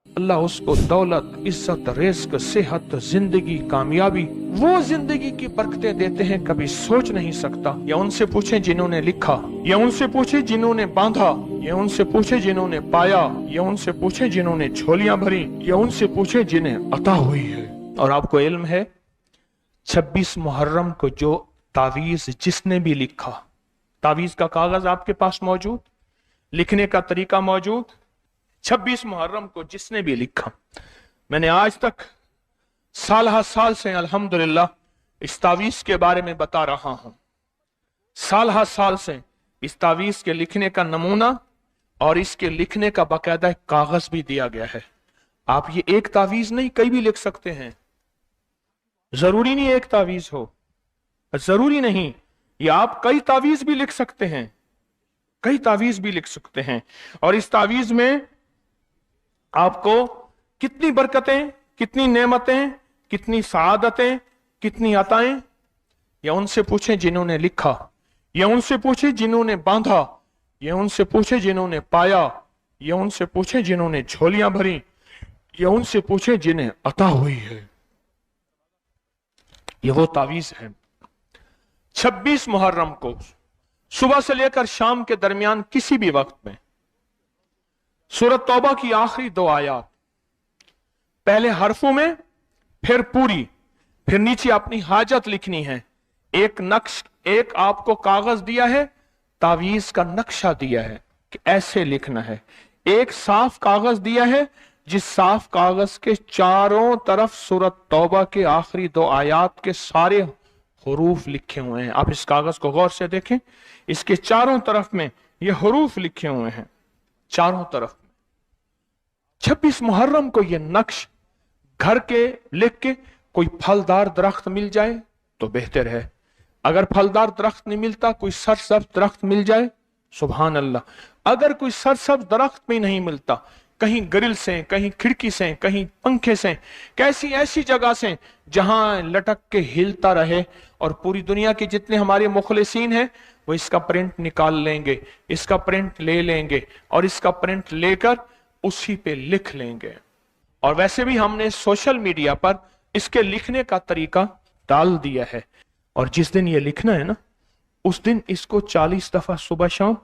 अल्लाह उसको दौलत, इज्जत, रिज़्क, सेहत, जिंदगी, कामयाबी, वो जिंदगी की बरकतें देते हैं कभी सोच नहीं सकता। या उनसे पूछे जिन्होंने लिखा, या उनसे पूछे जिन्होंने बांधा, या उनसे पूछे जिन्होंने पाया, या उनसे पूछे जिन्होंने झोलियां भरी, या उनसे पूछे जिन्हें अता हुई है। और आपको इल्म है 26 मुहर्रम को जो तावीज जिसने भी लिखा, तावीज का कागज आपके पास मौजूद, लिखने का तरीका मौजूद, 26 मुहर्रम को जिसने भी लिखा, मैंने आज तक साल हर साल से अल्हम्दुलिल्लाह इस तावीज के बारे में बता रहा हूं। साल हर साल से इस तावीज के लिखने का नमूना और इसके लिखने का बाकायदा कागज भी दिया गया है। आप ये एक तावीज नहीं कई भी लिख सकते हैं, जरूरी नहीं एक तावीज हो, जरूरी नहीं, ये आप कई तावीज भी लिख सकते हैं, कई तावीज भी लिख सकते हैं। और इस तावीज में आपको कितनी बरकतें, कितनी नेमतें, कितनी सआदतें, कितनी अताएं, या उनसे पूछे जिन्होंने लिखा, या उनसे पूछे जिन्होंने बांधा, या उनसे पूछे जिन्होंने पाया, या उनसे पूछे जिन्होंने झोलियां भरी, या उनसे पूछे जिन्हें अता हुई है। ये वो तावीज है। 26 मुहर्रम को सुबह से लेकर शाम के दरमियान किसी भी वक्त में सूरत तौबा की आखिरी 2 आयत, पहले हरफों में, फिर पूरी, फिर नीचे अपनी हाजत लिखनी है। एक नक्श, एक आपको कागज दिया है, तावीज का नक्शा दिया है कि ऐसे लिखना है। एक साफ कागज दिया है जिस साफ कागज के चारों तरफ सूरत तौबा के आखिरी 2 आयत के सारे हरूफ लिखे हुए हैं। आप इस कागज को गौर से देखें, इसके चारों तरफ में ये हरूफ लिखे हुए हैं, चारों तरफ। 26 मुहर्रम को ये नक्श घर के लिख के कोई फलदार दरख्त मिल जाए तो बेहतर है। अगर फलदार दरख्त नहीं मिलता, कोई सरसब्ज दरख्त मिल जाए, सुभान अल्लाह। अगर कोई सरसब्ज दरख्त भी नहीं मिलता, कहीं ग्रिल से, कहीं खिड़की से, कहीं पंखे से, कैसी ऐसी जगह से जहां लटक के हिलता रहे, और पूरी दुनिया के जितने हमारे मुखलिसीन हैं वो इसका प्रिंट निकाल लेंगे, इसका प्रिंट ले लेंगे और इसका प्रिंट लेकर उसी पे लिख लेंगे। और वैसे भी हमने सोशल मीडिया पर इसके लिखने का तरीका डाल दिया है। और जिस दिन ये लिखना है ना, उस दिन इसको 40 दफा सुबह शाम,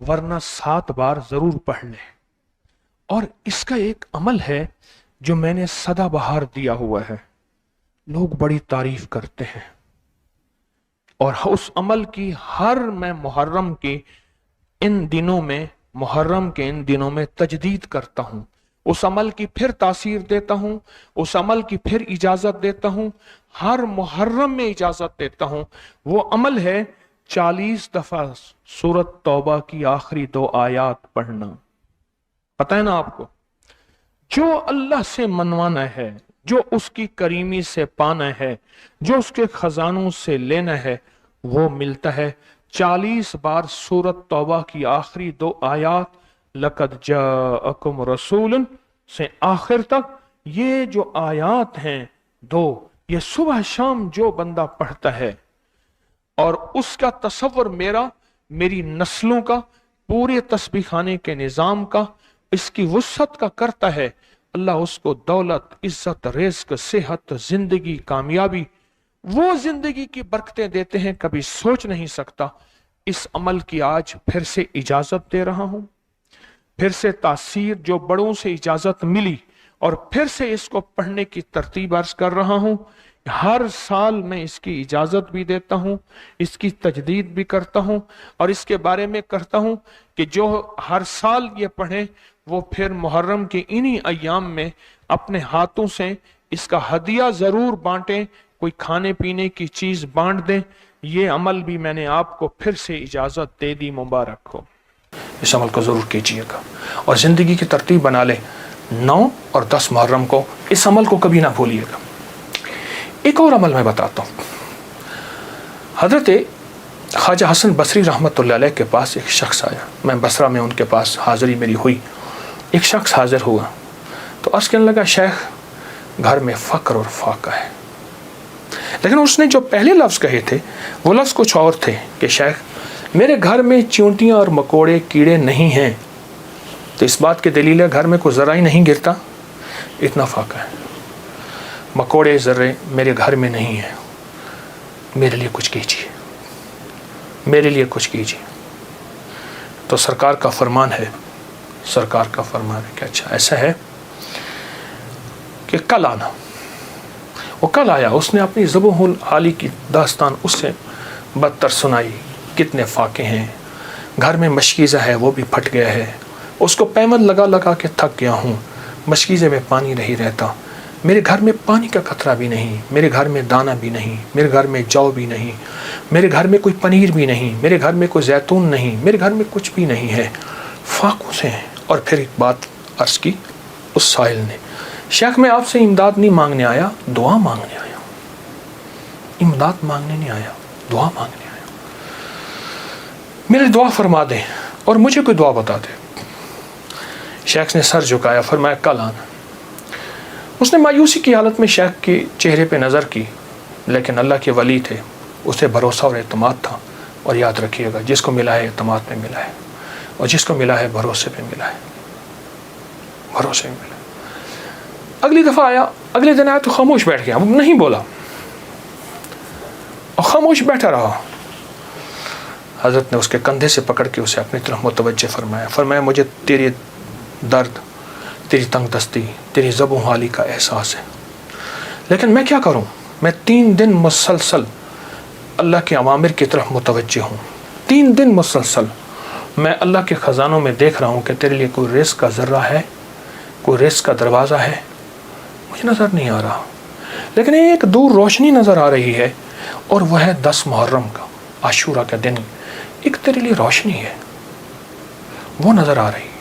वरना 7 बार जरूर पढ़ लें। और इसका एक अमल है जो मैंने सदाबहार दिया हुआ है, लोग बड़ी तारीफ करते हैं, और उस अमल की हर मैं मुहर्रम के इन दिनों में, मुहर्रम के इन दिनों में तजदीद करता हूं। उस अमल की फिर तासीर देता हूं, उस अमल की फिर इजाजत देता हूं, हर मुहर्रम में इजाजत देता हूं। वो अमल है 40 दफा सूरत तौबा की आखिरी 2 आयत पढ़ना। पता है ना आपको, जो अल्लाह से मनवाना है, जो उसकी करीमी से पाना है, जो उसके खजानों से लेना है, वो मिलता है। 40 बार सूरत तौबा की आखिरी 2 आयत लक़द जाअकुम रसूलन से आखिर तक, ये जो आयत हैं 2, ये सुबह शाम जो बंदा पढ़ता है और उसका तसव्वुर मेरी नस्लों का, पूरे तस्बीह-खाने के निजाम का, इसकी वुसअत का करता है, अल्लाह उसको दौलत, इज्जत, रिज़्क, सेहत, जिंदगी, कामयाबी, वो जिंदगी की बरकतें देते हैं कभी सोच नहीं सकता। इस अमल की आज फिर से इजाजत दे रहा हूं, फिर से तासीर जो बड़ों से इजाजत मिली, और फिर से इसको पढ़ने की तरतीब अर्ज कर रहा हूं। हर साल मैं इसकी इजाजत भी देता हूं, इसकी तजदीद भी करता हूं, और इसके बारे में करता हूं कि जो हर साल ये पढ़े वो फिर मुहर्रम के इन्हीं अय्याम में अपने हाथों से इसका हदिया जरूर बांटें, कोई खाने पीने की चीज बांट दें। ये अमल भी मैंने आपको फिर से इजाजत दे दी, मुबारक हो। इस अमल को जरूर कीजिएगा और जिंदगी की तरतीब बना ले। 9 और 10 मुहर्रम को इस अमल को कभी ना भूलिएगा। एक और अमल मैं बताता हूँ। हजरत ख्वाजा हसन बसरी रहमतुल्लाह अलैह के पास एक शख्स आया, मैं बसरा में उनके पास हाजिरी मेरी हुई। एक शख्स हाजिर हुआ तो अर्ज कहने लगा, शेख घर में फ़क्र और फाका है। लेकिन उसने जो पहले लफ्ज़ कहे थे वो लफ्ज़ कुछ और थे कि शेख मेरे घर में चींटियाँ और मकोड़े कीड़े नहीं हैं। तो इस बात की दलील है घर में कोई ज़रा ही नहीं गिरता। اتنا فاقہ ہے. مکوڑے ذرے میرے گھر میں نہیں ہیں, میرے لیے کچھ کیجیے, میرے لیے کچھ کیجیے. تو سرکار کا فرمان ہے, سرکار کا فرمان ہے کہ اچھا ایسا ہے کہ کل آنا. وہ کل آیا, اس نے اپنی ذبح العالی کی داستان اس سے بدتر سنائی. کتنے فاقے ہیں, گھر میں مشکیزہ ہے وہ بھی پھٹ گیا ہے, اس کو پیمن لگا لگا کے تھک گیا ہوں, مشکیزے میں پانی نہیں رہتا, میرے گھر میں پانی کا قطرہ بھی نہیں, میرے گھر میں دانہ بھی نہیں, میرے گھر میں جو بھی نہیں, میرے گھر میں کوئی پنیر بھی نہیں, میرے گھر میں کوئی زیتون نہیں, میرے گھر میں کچھ بھی نہیں ہے, فاقوں سے ہیں. اور پھر ایک بات عرض کی اس سائل نے, شیخ میں آپ سے امداد نہیں مانگنے آیا, دعا مانگنے آیا. امداد مانگنے نہیں آیا, دعا مانگنے آیا. میری دعا فرما دیں اور مجھے کوئی دعا بتا دے. شیخ نے سر جھکایا, فرمایا کل آنا. اس نے مایوسی کی حالت میں شیخ کے چہرے پہ نظر کی, لیکن اللہ کے ولی تھے, اسے بھروسہ اور اعتماد تھا. اور یاد رکھیے گا, جس کو ملا ہے اعتماد پہ ملا ہے, اور جس کو ملا ہے بھروسے پہ ملا ہے, بھروسے میں ملا. اگلی دفعہ آیا, اگلے دن آیا تو خاموش بیٹھ گیا, نہیں بولا اور خاموش بیٹھا رہا. حضرت نے اس کے کندھے سے پکڑ کے اسے اپنی طرف متوجہ فرمایا. فرمایا مجھے تیری درد, تیری تنگ دستی, تیری ذبح حالی کا احساس ہے, لیکن میں کیا کروں, میں 3 دن مسلسل اللہ کے اوامر کی طرف متوجہ ہوں. 3 دن مسلسل میں اللہ کے خزانوں میں دیکھ رہا ہوں کہ تیرے لیے کوئی رزق کا ذرہ ہے, کوئی رزق کا دروازہ ہے, مجھے نظر نہیں آ رہا. لیکن ایک دور روشنی نظر آ رہی ہے, اور وہ ہے 10 محرم کا, عاشورہ کا دن. ایک تیرے لیے روشنی ہے, وہ نظر آ رہی ہے.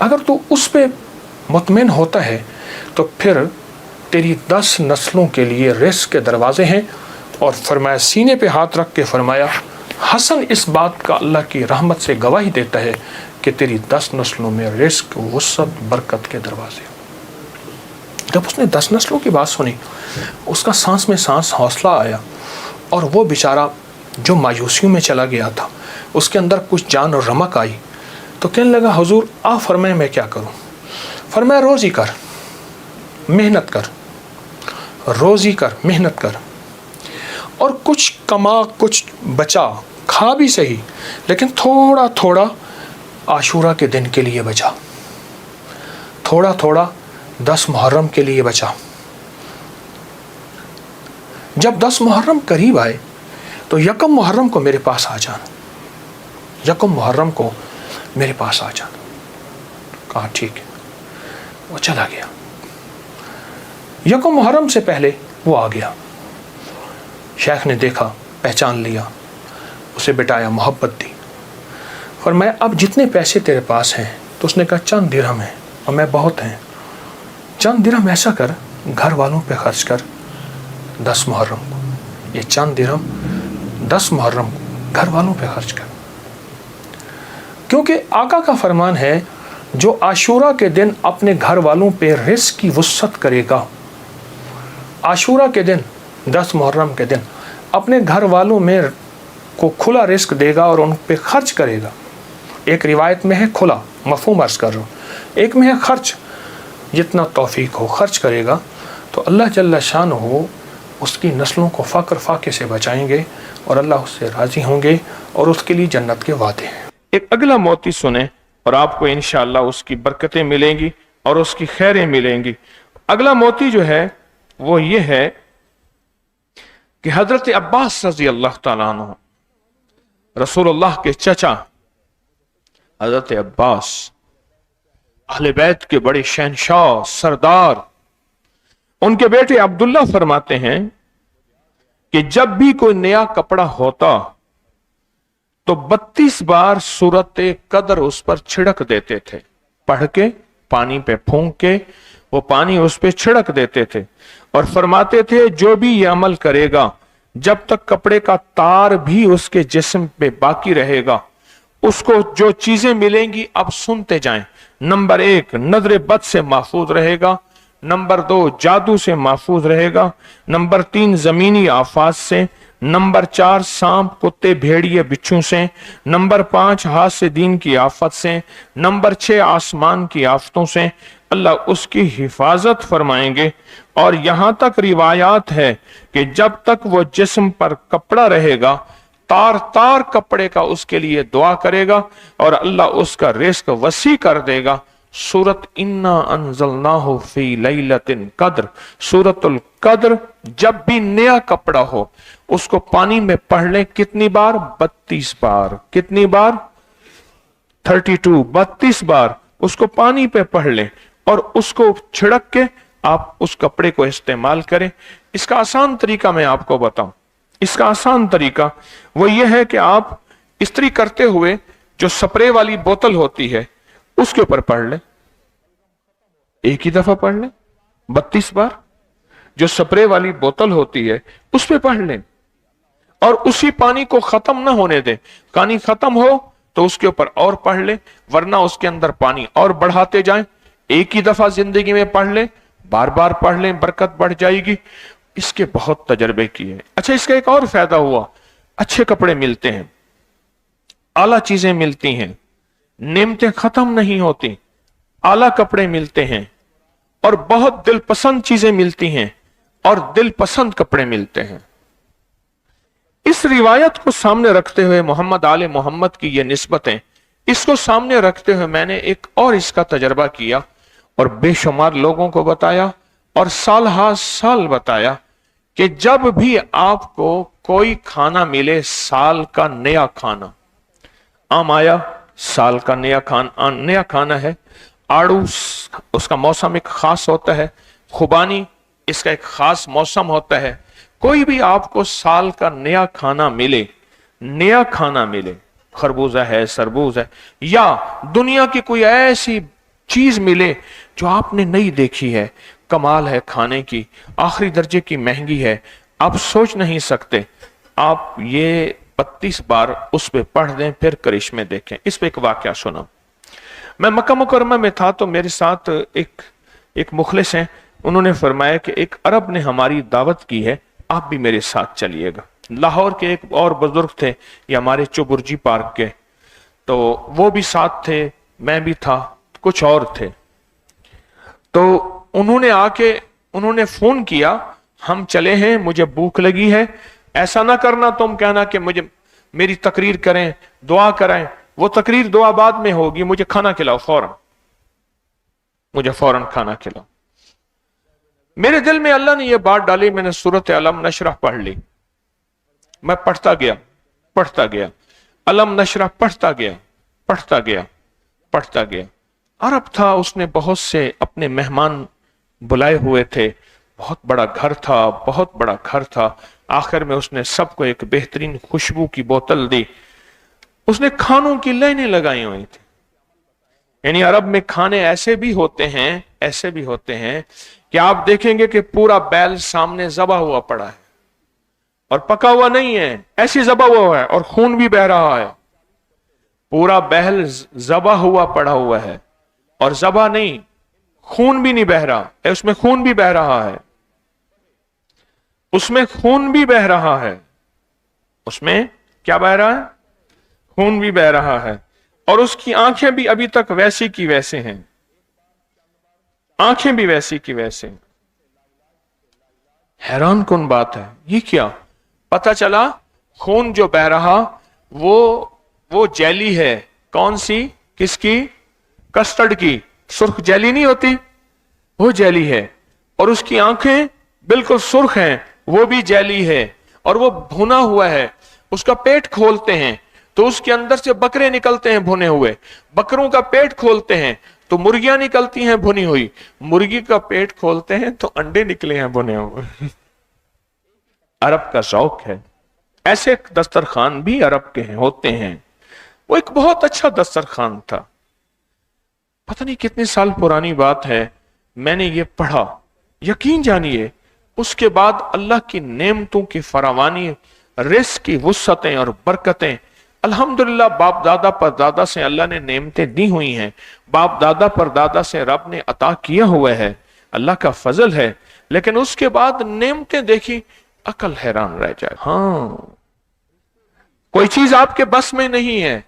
اگر تو اس پہ مطمئن ہوتا ہے تو پھر تیری 10 نسلوں کے لیے رزق کے دروازے ہیں. اور فرمایا, سینے پہ ہاتھ رکھ کے فرمایا, حسن اس بات کا اللہ کی رحمت سے گواہی دیتا ہے کہ تیری 10 نسلوں میں رزق, وسعت, برکت کے دروازے. جب اس نے 10 نسلوں کی بات سنی, اس کا سانس میں سانس حوصلہ آیا, اور وہ بیچارہ جو مایوسیوں میں چلا گیا تھا, اس کے اندر کچھ جان اور رمق آئی. تو کہنے لگا, حضور آپ فرمائیں میں کیا کروں. فرمایا روزی کر, محنت کر, روزی کر, محنت کر, اور کچھ کما, کچھ بچا, کھا بھی صحیح, لیکن تھوڑا تھوڑا عاشورہ کے دن کے لیے بچا, تھوڑا تھوڑا 10 محرم کے لیے بچا. جب 10 محرم قریب آئے تو 1 محرم کو میرے پاس آ جانا, 1 محرم کو میرے پاس آ جانا. کہا ٹھیک ہے. وہ چلا گیا. 1 محرم سے پہلے وہ آ گیا. شیخ نے دیکھا, پہچان لیا, اسے بٹایا, محبت دی. فرمایا اب جتنے پیسے تیرے پاس ہیں, تو اس نے کہا چند درہم ہیں, اور میں بہت ہیں. چند درہم ایسا کر, گھر والوں پہ خرچ کر 10 محرم کو. یہ چند درہم 10 محرم کو گھر والوں پہ خرچ کر. کیونکہ آقا کا فرمان ہے, جو عاشورہ کے دن اپنے گھر والوں پہ رزق کی وسعت کرے گا, عاشورہ کے دن 10 محرم کے دن اپنے گھر والوں میں کو کھلا رزق دے گا اور ان پہ خرچ کرے گا. ایک روایت میں ہے کھلا, مفہوم عرض کر رہا ہوں, ایک میں ہے خرچ, جتنا توفیق ہو خرچ کرے گا, تو اللہ جل شانہ اس کی نسلوں کو فقر فاقے سے بچائیں گے, اور اللہ اس سے راضی ہوں گے, اور اس کے لیے جنت کے وعدے ہیں. ایک اگلا موتی سنیں, اور آپ کو انشاءاللہ اس کی برکتیں ملیں گی اور اس کی خیریں ملیں گی. اگلا موتی جو ہے وہ یہ ہے کہ حضرت عباس رضی اللہ تعالیٰ عنہ, رسول اللہ کے چچا حضرت عباس, اہل بیت کے بڑے شہنشاہ, سردار, ان کے بیٹے عبداللہ فرماتے ہیں کہ جب بھی کوئی نیا کپڑا ہوتا تو 32 بار سورت قدر اس پر چھڑک دیتے تھے. پڑھ کے, پانی پہ پھونک کے, وہ پانی اس پہ چھڑک دیتے تھے, اور فرماتے تھے جو بھی یہ عمل کرے گا, جب تک کپڑے کا تار بھی اس کے جسم پہ باقی رہے گا, اس کو جو چیزیں ملیں گی اب سنتے جائیں. نمبر 1 نظر بد سے محفوظ رہے گا, نمبر 2 جادو سے محفوظ رہے گا, نمبر 3 زمینی آفات سے, नंबर 4 सांप कुत्ते भेड़िए बिच्छू से, नंबर 5 हाथ दीन की आफत से, नंबर 6 आसमान की आफतों से अल्लाह उसकी हिफाजत फरमाएंगे। और यहां तक रिवायात है कि जब तक वो जिस्म पर कपड़ा रहेगा तार तार कपड़े का उसके लिए दुआ करेगा और अल्लाह उसका रिस्क वसी कर देगा। सूरत इन्ना अंज़लनाहु फी लैलतिन कद्र, सूरतुल कद्र, जब भी नया कपड़ा हो उसको पानी में पढ़ लें। कितनी बार? 32 बार। कितनी बार? 32, 32 बार उसको पानी पे पढ़ लें और उसको छिड़क के आप उस कपड़े को इस्तेमाल करें। इसका आसान तरीका मैं आपको बताऊं, इसका आसान तरीका वो ये है कि आप इस्त्री करते हुए जो स्प्रे वाली बोतल होती है उसके ऊपर पढ़ लें, एक ही दफा पढ़ लें 32 बार। जो स्प्रे वाली बोतल होती है उस पे पढ़ लें और उसी पानी को खत्म ना होने दें। पानी खत्म हो तो उसके ऊपर और पढ़ लें, वरना उसके अंदर पानी और बढ़ाते जाएं। एक ही दफा जिंदगी में पढ़ लें, बार बार पढ़ लें, बरकत बढ़ जाएगी। इसके बहुत तजर्बे किए। अच्छा, इसका एक और फायदा हुआ, अच्छे कपड़े मिलते हैं, आला चीजें मिलती हैं, नेमतें खत्म नहीं होती, आला कपड़े मिलते हैं और बहुत दिल पसंद चीजें मिलती हैं और दिल पसंद कपड़े मिलते हैं। इस रिवायत को सामने रखते हुए मोहम्मद आले मोहम्मद की ये निस्बतें, इसको सामने रखते हुए मैंने एक और इसका तजर्बा किया और बेशुमार लोगों को बताया और साल हा साल बताया कि जब भी आपको कोई खाना मिले, साल का नया खाना, आम आया साल का नया खाना है, आड़ू उसका मौसम एक खास होता है, खुबानी इसका एक खास मौसम होता है, कोई भी आपको साल का नया खाना मिले, खरबूजा है, सरबूज है, या दुनिया की कोई ऐसी चीज मिले जो आपने नहीं देखी है, कमाल है खाने की, आखिरी दर्जे की महंगी है, आप सोच नहीं सकते, आप ये 32 बार उस पे पढ़ दें, फिर करिश्मे देखें। इस पे एक वाकया सुना। मैं मक्का मुकर्रमा में था तो मेरे साथ एक मुखलिस हैं, उन्होंने फरमाया कि एक अरब ने हमारी दावत की है, आप भी मेरे साथ चलिएगा। लाहौर के एक और बुजुर्ग थे, ये हमारे चुबुर्जी पार्क के, तो वो भी साथ थे, मैं भी था, कुछ और थे। तो उन्होंने फोन किया, हम चले हैं, मुझे भूख लगी है, ऐसा ना करना तुम कहना कि मेरी तकरीर करें, दुआ करें, वो तकरीर दुआ बाद में होगी, मुझे खाना खिलाओ फौरन, मुझे फौरन खाना खिलाओ। मेरे दिल में अल्लाह ने यह बात डाली, मैंने सूरत अलम नशरह पढ़ ली, मैं पढ़ता गया, अलम नशरह पढ़ता गया। अरब था, उसने बहुत से अपने मेहमान बुलाए हुए थे, बहुत बड़ा घर था। आखिर में उसने सबको एक बेहतरीन खुशबू की बोतल दी, उसने खानों की लाइनें लगाई हुई थी। यानी अरब में खाने ऐसे भी होते हैं कि आप देखेंगे कि पूरा बैल सामने ज़बा हुआ पड़ा है और पका हुआ नहीं है, ऐसे ज़बा हुआ है और खून भी बह रहा है। पूरा बैल ज़बा हुआ पड़ा हुआ है और ज़बा नहीं, खून भी नहीं बह रहा है, उसमें खून भी बह रहा है, उसमें खून भी बह रहा है, उसमें क्या बह रहा है? खून भी बह रहा है। और उसकी आंखें भी अभी तक वैसी की वैसे हैं, आंखें भी वैसी की वैसे। हैरान कुन बात है, ये क्या? पता चला खून जो बह रहा वो जेली है। कौन सी? किसकी? कस्टर्ड की, सुर्ख जेली नहीं होती, वो जेली है। और उसकी आंखें बिल्कुल सुर्ख हैं, वो भी जेली है और वो भुना हुआ है। उसका पेट खोलते हैं तो उसके अंदर से बकरे निकलते हैं भुने हुए, बकरों का पेट खोलते हैं तो मुर्गियां निकलती हैं भुनी हुई, मुर्गी का पेट खोलते हैं तो अंडे निकले हैं भुने हुए। अरब का शौक है। ऐसे दस्तरखान भी अरब के होते हैं। वो एक बहुत अच्छा दस्तरखान था। पता नहीं कितने साल पुरानी बात है, मैंने ये पढ़ा, यकीन जानिए उसके बाद अल्लाह की नेमतों की फरावानी, रिस्क की वुसअतें और बरकतें, अल्हम्दुलिल्लाह बाप दादा पर दादा से अल्लाह ने नेमतें दी हुई हैं, बाप दादा पर दादा से रब ने अता किया हुआ है, अल्लाह का फजल है। लेकिन उसके बाद नेमतें देखी, अकल हैरान रह जाए। हाँ, कोई चीज आपके बस में नहीं है।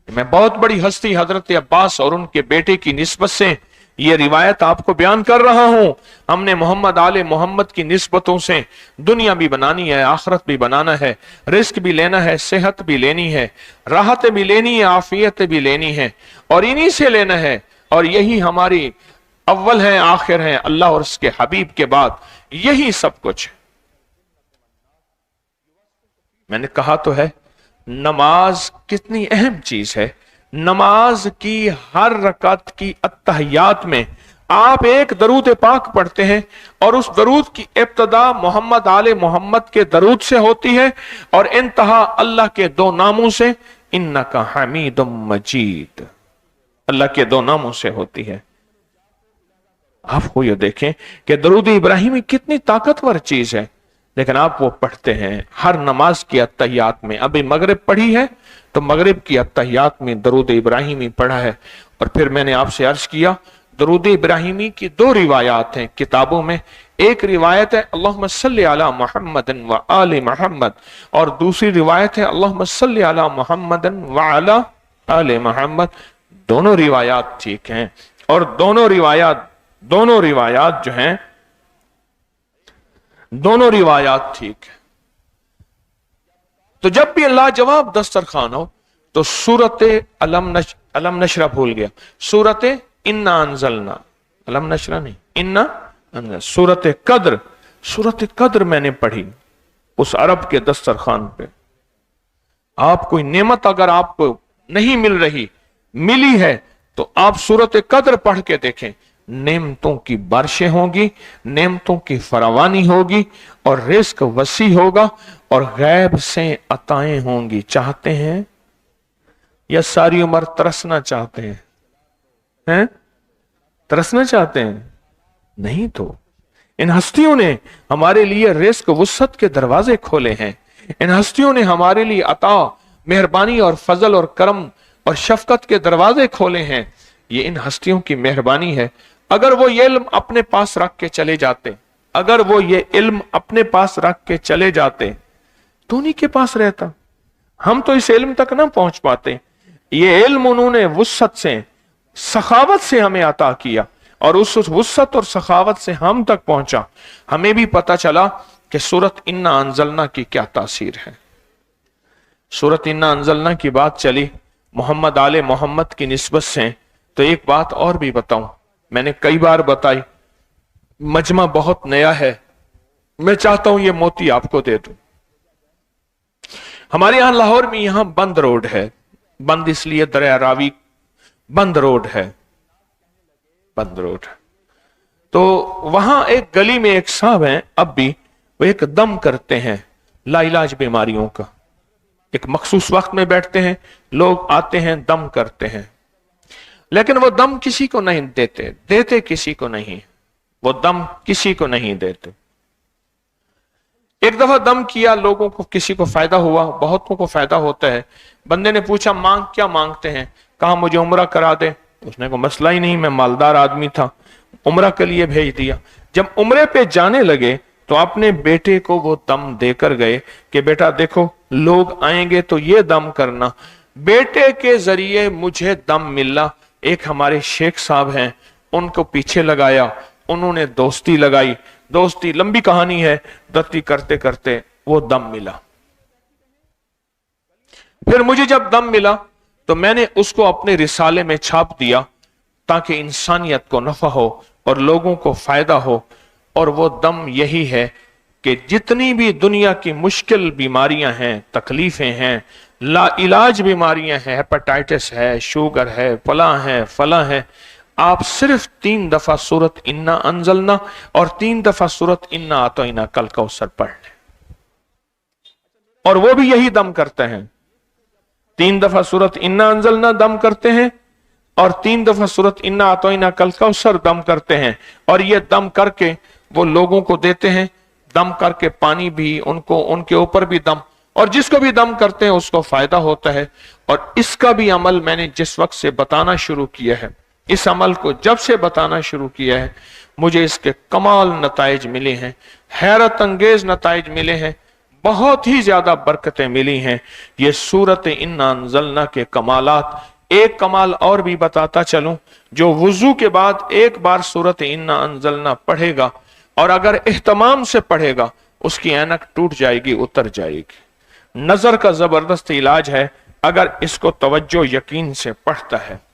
मैं बहुत बड़ी हस्ती हजरत अब्बास और उनके बेटे की निस्बत से ये रिवायत आपको बयान कर रहा हूं। हमने मोहम्मद आले मोहम्मद की निस्बतों से दुनिया भी बनानी है, आखिरत भी बनाना है, रिस्क भी लेना है, सेहत भी लेनी है, राहत भी लेनी है, आफियत भी लेनी है, और इन्हीं से लेना है। और यही हमारी अव्वल है, आखिर है, अल्लाह और उसके हबीब के बाद यही सब कुछ है। मैंने कहा तो है, नमाज कितनी अहम चीज है। नमाज की हर रकात की अत्तहियात में आप एक दरूद पाक पढ़ते हैं और उस दरूद की इब्तदा मोहम्मद आले मोहम्मद के दरूद से होती है और इंतहा अल्लाह के दो नामों से, इन्नका हमीदुम मजीद, अल्लाह के दो नामों से होती है। आप को ये देखें कि दरूद इब्राहिमी कितनी ताकतवर चीज है, लेकिन आप वो पढ़ते हैं हर नमाज की अत्तहियात में। अभी मगरिब पढ़ी है तो मगरिब की अत्तहियात में दरूद इब्राहिमी पढ़ा है। और फिर मैंने आपसे अर्ज किया, दरूद इब्राहिमी की दो रिवायात हैं किताबों में। एक रिवायत है अल्लाहुम्मा सल्ली अला मुहम्मदिन व आले मुहम्मद, और दूसरी रिवायत है अल्लाहुम्मा सल्ली अला मुहम्मदिन व अला आले मुहम्मद। दोनों रिवायात ठीक हैं, और दोनों रिवायात जो हैं, दोनों रिवायात ठीक है। तो जब भी अल्लाह जवाब दस्तरखान हो तो सूरत अलम नशरा भूल गया, सूरत इन्ना अंजलना, अलम नशरा नहीं, इन्ना अंजल, सूरत कद्र मैंने पढ़ी उस अरब के दस्तरखान पे। आप कोई नेमत अगर आपको नहीं मिल रही, मिली है, तो आप सूरत कद्र पढ़ के देखें। नेमतों की बारिशें होंगी, नेमतों की फरावानी होगी, और रिस्क वसी होगा, और गैब से अताएं होंगी। चाहते हैं या सारी उम्र तरसना चाहते हैं? तरसना चाहते हैं? नहीं तो इन हस्तियों ने हमारे लिए रिस्क वुसअत के दरवाजे खोले हैं। इन हस्तियों ने हमारे लिए अता, मेहरबानी और फजल और करम और शफकत के दरवाजे खोले हैं। ये इन हस्तियों की मेहरबानी है। अगर वो ये इल्म अपने पास रख के चले जाते, अगर वो ये इल्म अपने पास रख के चले जाते तो उन्हीं के पास रहता। हम तो इस इल्म तक ना पहुंच पाते। ये इल्म उन्होंने वुसअत से, सखावत से हमें अता किया, और उस वुसअत और सखावत से हम तक पहुंचा। हमें भी पता चला कि सूरत इन्ना अंजलना की क्या तासीर है। सूरत इन्ना अंजलना की बात चली मोहम्मद आले मोहम्मद की निस्बत से, तो एक बात और भी बताऊं, मैंने कई बार बताई, मजमा बहुत नया है, मैं चाहता हूं ये मोती आपको दे दूं। हमारे यहां लाहौर में यहां बंद रोड है, बंद इसलिए दरिया रावी बंद रोड है, बंद रोड। तो वहां एक गली में एक साहब हैं, अब भी वो एक दम करते हैं लाइलाज बीमारियों का। एक मखसूस वक्त में बैठते हैं, लोग आते हैं, दम करते हैं, लेकिन वो दम किसी को नहीं देते किसी को नहीं, वो दम किसी को नहीं देते। एक दफा दम किया, लोगों को किसी को फायदा हुआ, बहुतों को फायदा होता है। बंदे ने पूछा क्या मांगते हैं? कहा मुझे उम्रा करा दे। उसने को मसला ही नहीं, मैं मालदार आदमी था, उम्रा के लिए भेज दिया। जब उम्रे पे जाने लगे तो अपने बेटे को वो दम देकर गए कि बेटा देखो लोग आएंगे तो ये दम करना। बेटे के जरिए मुझे दम मिला। एक हमारे शेख साहब हैं, उनको पीछे लगाया, उन्होंने दोस्ती लगाई, दोस्ती लंबी कहानी है, दोस्ती करते करते वो दम मिला। फिर मुझे जब दम मिला तो मैंने उसको अपने रिसाले में छाप दिया ताकि इंसानियत को नफा हो और लोगों को फायदा हो। और वो दम यही है कि जितनी भी दुनिया की मुश्किल बीमारियां हैं, तकलीफें हैं, लाइलाज बीमारियां हैं, हेपेटाइटिस है, शुगर है, फला है, आप सिर्फ 3 दफा सूरत इन्ना अंजलना और 3 दफा सूरत इन्ना आतोइना कल कौसर पढ़ लें, और वो भी यही दम करते हैं। 3 दफा सूरत इन्ना अंजलना दम करते हैं और 3 दफा सूरत इन्ना आतोइना कल कौसर दम करते हैं। और ये दम करके वो लोगों को देते हैं, दम करके पानी भी उनको, उनके ऊपर भी दम, और जिसको भी दम करते हैं उसको फायदा होता है। और इसका भी अमल मैंने जिस वक्त से बताना शुरू किया है, اس عمل کو جب سے بتانا شروع کیا ہے مجھے اس کے کمال نتائج ملے ہیں، حیرت انگیز نتائج ملے ہیں، بہت ہی زیادہ برکتیں ملی ہیں۔ یہ سورت انا انزلنا کے کمالات، ایک کمال اور بھی بتاتا چلوں، جو وضو کے بعد ایک بار سورت انا انزلنا پڑھے گا اور اگر اہتمام سے پڑھے گا اس کی اینک ٹوٹ جائے گی، اتر جائے گی۔ نظر کا زبردست علاج ہے اگر اس کو توجہ یقین سے پڑھتا ہے۔